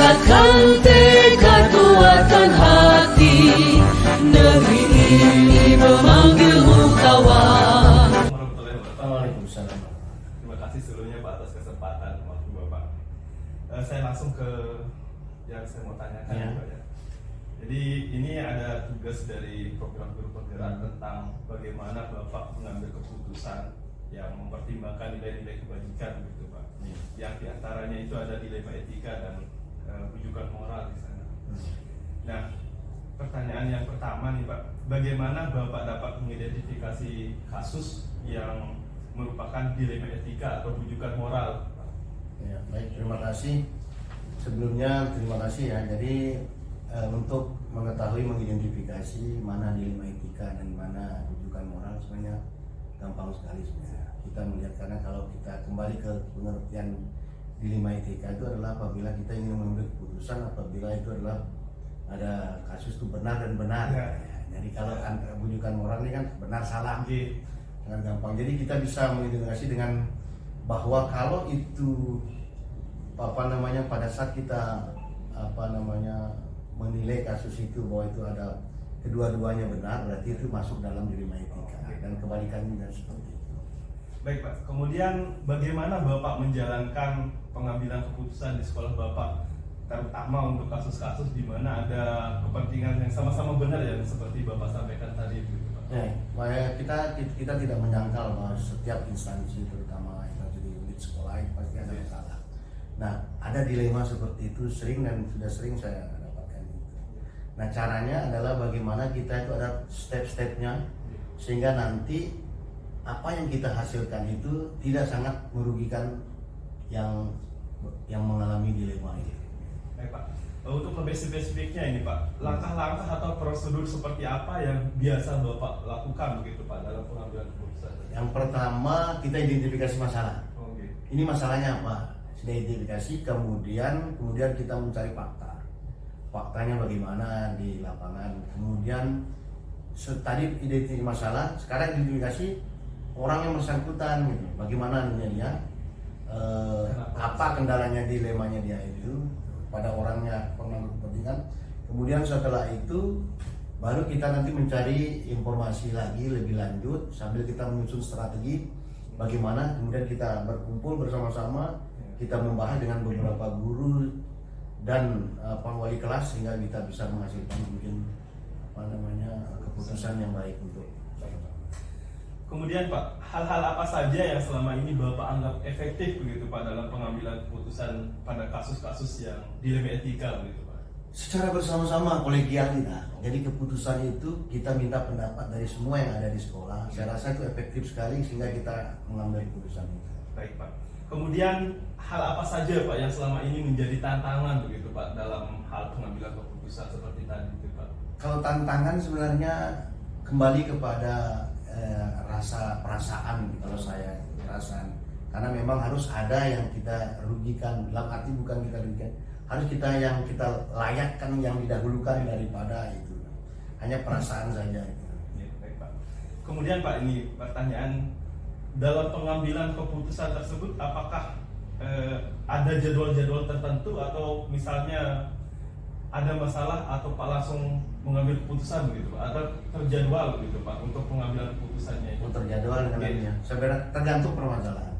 Kuatkan tekad, kuatkan hati, negeri ini memanggilmu kawan. Waalaikumsalam. Terima kasih sebelumnya Pak atas kesempatan waktu Bapak. Saya langsung ke yang saya mau tanyakan Ya. Pak ya. Jadi ini ada tugas dari program guru penggerak tentang bagaimana Bapak mengambil keputusan yang mempertimbangkan nilai-nilai kebajikan gitu Pak. Yang diantaranya itu ada dilema etika dan rujukan moral di sana. Nah, pertanyaan yang pertama nih Pak, bagaimana Bapak dapat mengidentifikasi kasus yang merupakan dilema etika atau rujukan moral? Ya, baik, terima kasih. Sebelumnya terima kasih ya. Jadi untuk mengetahui mengidentifikasi mana dilema etika dan mana rujukan moral sebenarnya gampang sekali sebenarnya. Kita melihat karena kalau kita kembali ke pengertian dilema etika itu adalah apabila kita ingin mengambil keputusan apabila itu adalah ada kasus itu benar dan benar. Ya. Jadi kalau rujukan moral ini kan benar salah. Sangat gampang. Jadi kita bisa mengidentifikasi dengan bahwa kalau itu pada saat kita menilai kasus itu bahwa itu ada kedua-duanya benar, berarti itu masuk dalam dilema etika. Dan kebalikannya juga seperti itu. Baik Pak, kemudian bagaimana Bapak menjalankan pengambilan keputusan di sekolah Bapak, terutama untuk kasus-kasus di mana ada kepentingan yang sama-sama benar ya seperti Bapak sampaikan tadi gitu Pak. Ya, kita tidak menyangkal bahwa setiap instansi terutama instansi di unit sekolah itu pasti ada masalah. Nah, ada dilema seperti itu sering dan sudah sering saya dapatkan itu. Nah, caranya adalah bagaimana kita itu ada step-stepnya sehingga nanti apa yang kita hasilkan itu tidak sangat merugikan yang mengalami dilema ini. Baik Pak, untuk lebih spesifiknya ini Pak, langkah-langkah atau prosedur seperti apa yang biasa Bapak lakukan begitu Pak dalam pengambilan keputusan? Yang pertama kita identifikasi masalah. Ini masalahnya apa? Sudah identifikasi, kemudian kita mencari fakta. Faktanya bagaimana di lapangan. Kemudian tadi identifikasi masalah, sekarang identifikasi orang yang bersangkutan gitu. Bagaimana dia? Apa kendalanya, dilemanya dia itu pada orangnya pengambil kepentingan. Kemudian setelah itu baru kita nanti mencari informasi lagi lebih lanjut sambil kita menyusun strategi bagaimana. Kemudian kita berkumpul bersama-sama, kita membahas dengan beberapa guru dan wali kelas sehingga kita bisa menghasilkan mungkin keputusan yang baik untuk. Kemudian Pak, hal-hal apa saja yang selama ini Bapak anggap efektif begitu Pak dalam pengambilan keputusan pada kasus-kasus yang dilema etika begitu Pak? Secara bersama-sama kolegial kita. Jadi keputusan itu kita minta pendapat dari semua yang ada di sekolah. Saya rasa itu efektif sekali sehingga kita mengambil keputusan itu. Baik Pak. Kemudian hal apa saja Pak yang selama ini menjadi tantangan begitu Pak dalam hal pengambilan keputusan seperti tadi itu Pak? Kalau tantangan sebenarnya kembali kepada rasa perasaan, kalau saya perasaan, karena memang harus ada yang kita rugikan, dalam arti bukan kita rugikan, harus yang kita layakkan yang didahulukan daripada itu, hanya perasaan saja itu. Ya, baik Pak. Kemudian Pak, ini pertanyaan, dalam pengambilan keputusan tersebut apakah ada jadwal-jadwal tertentu atau misalnya ada masalah atau Pak langsung mengambil keputusan begitu Pak, atau terjadwal begitu Pak untuk pengambilan keputusannya itu? Terjadwal dengannya. Sebenarnya tergantung permasalahan.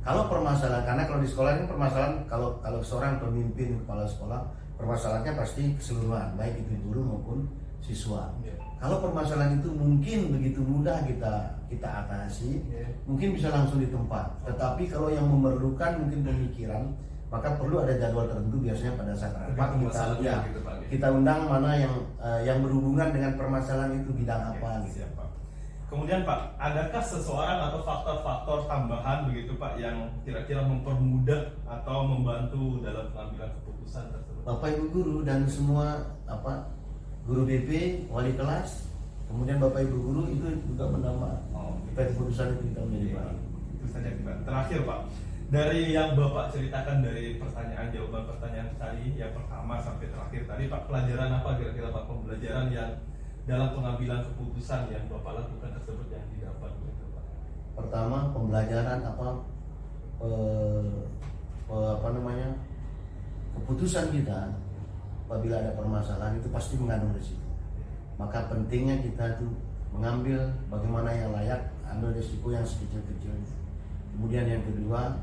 Kalau permasalahan, karena kalau di sekolah ini permasalahan, kalau seorang pemimpin kepala sekolah, permasalahannya pasti keseluruhan, baik itu guru maupun siswa. Kalau permasalahan itu mungkin begitu mudah kita atasi, mungkin bisa langsung di tempat. Tetapi kalau yang memerlukan mungkin pemikiran, maka perlu ada jadwal tertentu biasanya pada saat rapat kita undang mana yang berhubungan dengan permasalahan itu bidang apa gitu. Siap, Pak. Kemudian Pak, adakah seseorang atau faktor-faktor tambahan begitu Pak yang kira-kira mempermudah atau membantu dalam pengambilan keputusan tersebut? Bapak Ibu guru dan semua guru BP, wali kelas, kemudian Bapak Ibu guru itu juga menambah keputusan itu kita menjadi baik. Itu saja Pak. Terakhir Pak, dari yang Bapak ceritakan dari jawaban pertanyaan tadi yang pertama sampai terakhir tadi Pak, pelajaran apa kira-kira Pak, pembelajaran yang dalam pengambilan keputusan yang Bapak lakukan tersebut yang didapat begitu Pak? Pertama, pembelajaran keputusan kita apabila ada permasalahan itu pasti mengandung risiko. Maka pentingnya kita tuh mengambil bagaimana yang layak, ambil risiko yang sekecil-kecilnya. Kemudian yang kedua,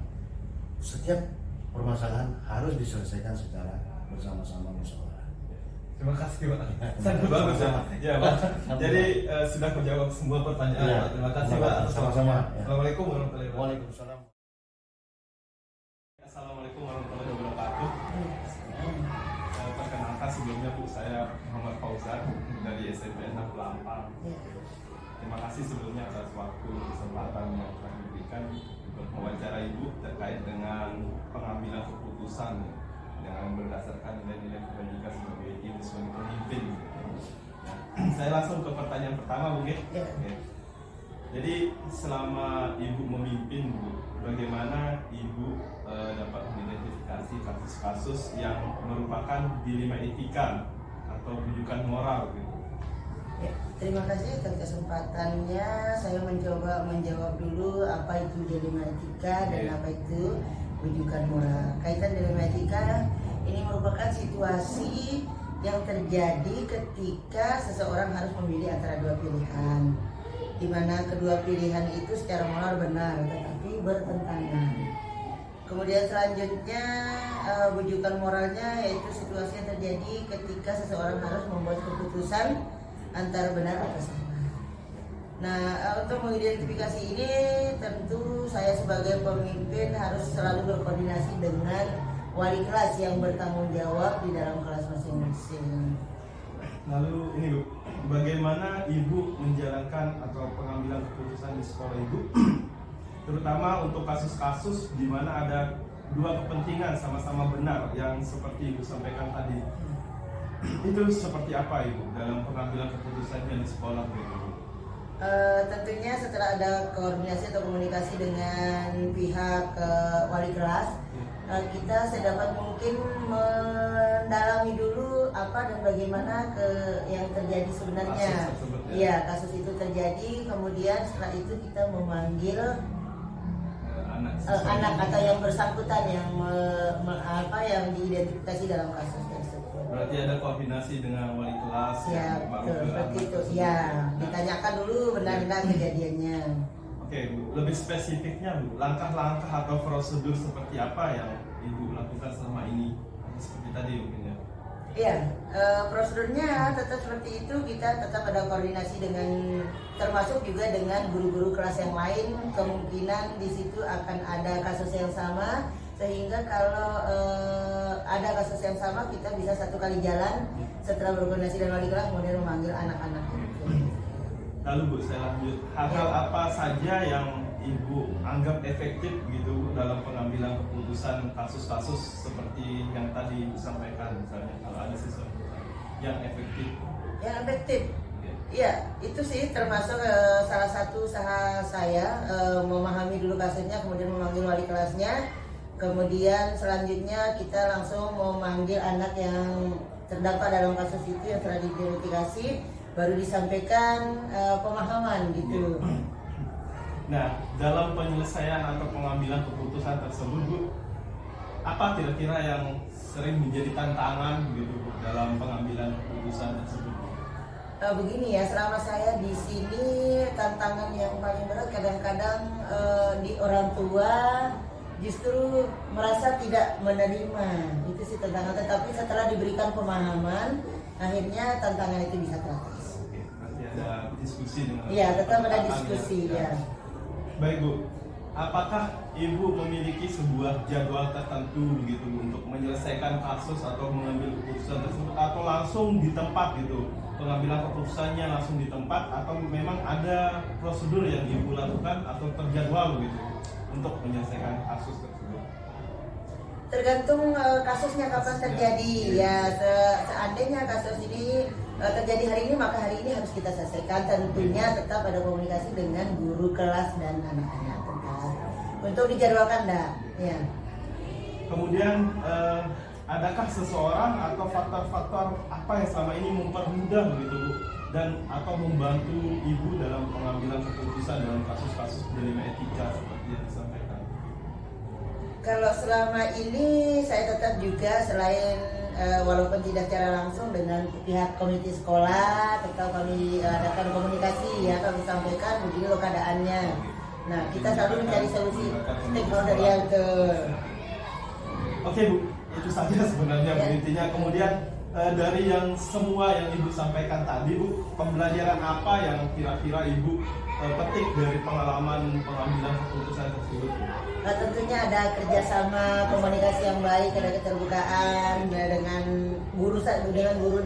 setiap permasalahan harus diselesaikan secara bersama-sama musyawarah. Terima kasih Pak. Sangat bagus ya. Ya Pak. Jadi sudah menjawab semua pertanyaan. Ya, Pak. Terima kasih Pak. Sama-sama. Ya. Assalamualaikum warahmatullahi wabarakatuh. Waalaikumsalam. Assalamualaikum warahmatullahi wabarakatuh. Perkenalkan sebelumnya Bu, saya Muhammad Fauzan dari SMP 6 Lampang. Terima kasih sebelumnya atas waktu kesempatan yang telah diberikan untuk mewawancara Ibu terkait dengan pengambilan keputusan dengan berdasarkan nilai-nilai kebajikan sebagai ibu sebagai pemimpin. Saya langsung ke pertanyaan pertama, Bu. Ya. Oke. Jadi selama Ibu memimpin, Bu, bagaimana Ibu dapat mengidentifikasi kasus-kasus yang merupakan dilema etika atau rujukan moral, gitu? Ya, terima kasih atas kesempatannya. Saya mencoba menjawab dulu apa itu dilema etika dan apa itu rujukan moral. Kaitan dilema etika ini merupakan situasi yang terjadi ketika seseorang harus memilih antara dua pilihan, di mana kedua pilihan itu secara moral benar tetapi bertentangan. Kemudian selanjutnya rujukan moralnya yaitu situasi yang terjadi ketika seseorang harus membuat keputusan antara benar atau salah. Nah, untuk mengidentifikasi ini tentu saya sebagai pemimpin harus selalu berkoordinasi dengan wali kelas yang bertanggung jawab di dalam kelas masing-masing. Lalu ini Bu, bagaimana Ibu menjalankan atau pengambilan keputusan di sekolah Ibu, terutama untuk kasus-kasus di mana ada dua kepentingan sama-sama benar yang seperti Ibu sampaikan tadi. Itu seperti apa Ibu dalam pengambilan keputusannya di sekolah Ibu? Tentunya setelah ada koordinasi atau komunikasi dengan pihak wali kelas, kita sedapat mungkin mendalami dulu apa dan bagaimana yang terjadi sebenarnya. Iya, kasus itu terjadi, kemudian setelah itu kita memanggil anak atau yang bersangkutan yang yang diidentifikasi dalam kasus tersebut. Berarti ada koordinasi dengan wali kelas Ya, betul, seperti itu. Ya, ditanyakan dulu benar-benar kejadiannya. Oke, Bu, lebih spesifiknya Bu, langkah-langkah atau prosedur seperti apa yang Ibu lakukan selama ini? Seperti tadi mungkin ya. Iya, prosedurnya tetap seperti itu. Kita tetap ada koordinasi dengan, termasuk juga dengan guru-guru kelas yang lain. Kemungkinan di situ akan ada kasus yang sama, sehingga kalau ada kasus yang sama kita bisa satu kali jalan setelah berkoordinasi dengan wali kelas kemudian memanggil anak-anak. Lalu Bu, saya lanjut. Hal-hal apa saja yang Ibu anggap efektif gitu dalam pengambilan keputusan kasus-kasus seperti yang tadi Ibu sampaikan, misalnya kalau ada sesuatu yang efektif? Yang efektif, iya itu sih termasuk salah satu usaha saya, memahami dulu kasusnya kemudian memanggil wali kelasnya, kemudian selanjutnya kita langsung memanggil anak yang terdampak dalam kasus itu yang telah diidentifikasi, baru disampaikan pemahaman gitu. Nah, dalam penyelesaian atau pengambilan keputusan tersebut, Bu, apa kira-kira yang sering menjadi tantangan gitu Bu, dalam pengambilan keputusan tersebut? Begini ya, selama saya di sini tantangan yang paling berat kadang-kadang di orang tua justru merasa tidak menerima, itu sih tantangan. Tetapi setelah diberikan pemahaman, akhirnya tantangan itu bisa teratasi. Oke, nanti ada diskusi dengan. Iya, tetap ada diskusi ya. Baik Bu, apakah Ibu memiliki sebuah jadwal tertentu gitu untuk menyelesaikan kasus atau mengambil keputusan tersebut, atau langsung di tempat gitu, pengambilan keputusannya langsung di tempat, atau memang ada prosedur yang Ibu lakukan atau terjadwal gitu untuk menyelesaikan kasus tersebut? Tergantung kasusnya kapan terjadi ya. Seandainya kasus ini terjadi hari ini, maka hari ini harus kita selesaikan. Tentunya tetap ada komunikasi dengan guru kelas dan anak-anak tetap untuk dijadwalkan dah ya. Kemudian adakah seseorang atau faktor-faktor apa yang selama ini mempermudah begitu Bu, dan atau membantu Ibu dalam pengambilan keputusan dalam kasus-kasus dilema etika seperti yang disampaikan? Kalau selama ini saya tetap juga selain walaupun tidak secara langsung dengan pihak komite sekolah, tetap kami adakan komunikasi ya, kami sampaikan begini loh keadaannya. Nah, kita selalu mencari solusi stakeholder yang ke. Oke Bu, itu saja sebenarnya Bu, intinya. Kemudian dari yang semua yang Ibu sampaikan tadi Bu, pembelajaran apa yang kira-kira Ibu petik dari pengalaman pengambilan keputusan tersebut? Nah, tentunya ada kerjasama, komunikasi yang baik, ada keterbukaan dengan guru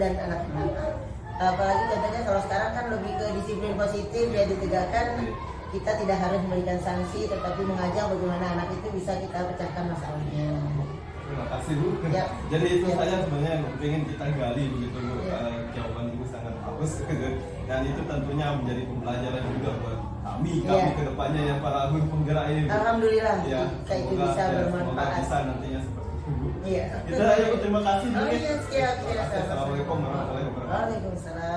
dan anak-anak. Apalagi contohnya kalau sekarang kan lebih ke disiplin positif ya ditegakkan. Kita tidak harus memberikan sanksi, tetapi mengajak bagaimana anak itu bisa kita pecahkan masalahnya. Terima kasih Bu. Ya. Jadi itu Ya. saja sebenarnya yang ingin kita gali begitu Bu. Ya. Jawaban Ibu sangat bagus gitu. Dan itu tentunya menjadi pembelajaran juga buat kami Ya. kedepannya yang para guru penggerak ini Bu. Alhamdulillah Ya, jika itu semoga- bisa ya, semoga bermanfaat. bisa nantinya seperti itu Bu. Iya. Kita ayo terima kasih Bu. Oh iya, siap. Terima kasih. Assalamualaikum warahmatullahi wabarakatuh. Waalaikumsalam.